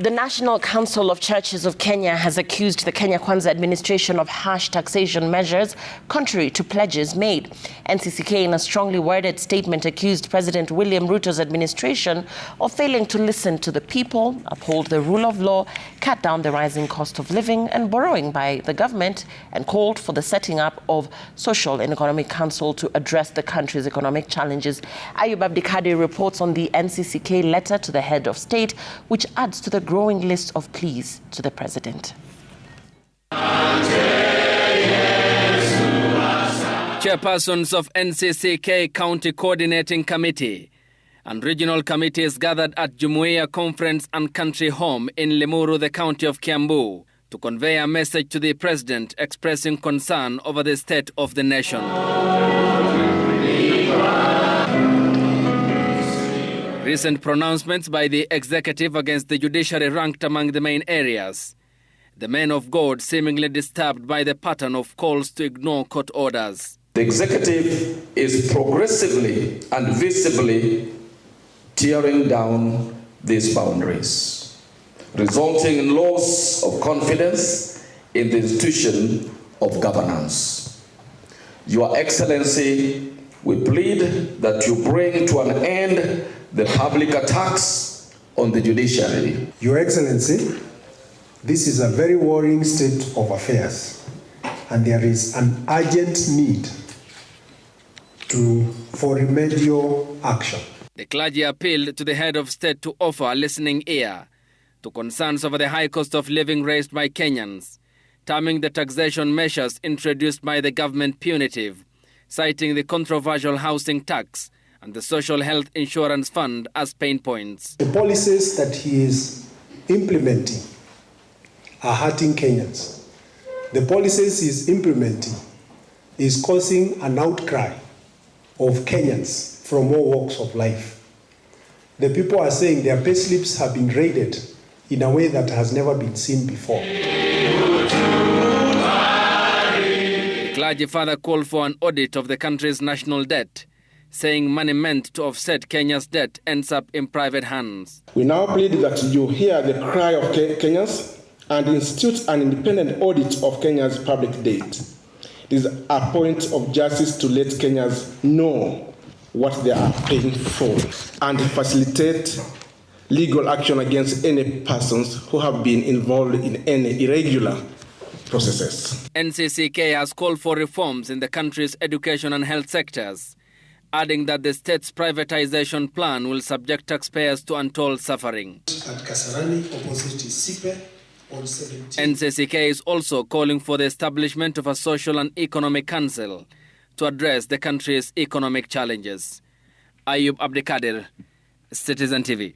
The National Council of Churches of Kenya has accused the Kenya Kwanza administration of harsh taxation measures contrary to pledges made. NCCK, in a strongly worded statement, accused President William Ruto's administration of failing to listen to the people, uphold the rule of law, cut down the rising cost of living and borrowing by the government, and called for the setting up of Social and Economic Council to address the country's economic challenges. Ayub Abdikadir reports on the NCCK letter to the head of state, which adds to the growing list of pleas to the president. Chairpersons of NCCK County Coordinating Committee and regional committees gathered at Jumuiya Conference and Country Home in Limuru, the county of Kiambu, to convey a message to the president expressing concern over the state of the nation. Recent pronouncements by the executive against the judiciary ranked among the main areas. The men of God seemingly disturbed by the pattern of calls to ignore court orders. The executive is progressively and visibly tearing down these boundaries, resulting in loss of confidence in the institution of governance. Your Excellency, we plead that you bring to an end the public attacks on the judiciary. Your Excellency, this is a very worrying state of affairs, and there is an urgent need for remedial action. The clergy appealed to the head of state to offer a listening ear to concerns over the high cost of living raised by Kenyans, terming the taxation measures introduced by the government punitive, citing the controversial housing tax and the Social Health Insurance Fund as pain points. The policies that he is implementing are hurting Kenyans. The policies he is implementing is causing an outcry of Kenyans from all walks of life. The people are saying their payslips have been raided in a way that has never been seen before. The clergy further called for an audit of the country's national debt, saying money meant to offset Kenya's debt ends up in private hands. We now plead that you hear the cry of Kenyans and institute an independent audit of Kenya's public debt. It is a point of justice to let Kenyans know what they are paying for and facilitate legal action against any persons who have been involved in any irregular processes. NCCK has called for reforms in the country's education and health sectors, adding that the state's privatization plan will subject taxpayers to untold suffering. At Kasarani, opposite is Sipe, on 17. NCCK is also calling for the establishment of a social and economic council to address the country's economic challenges. Ayub Abdikadir, Citizen TV.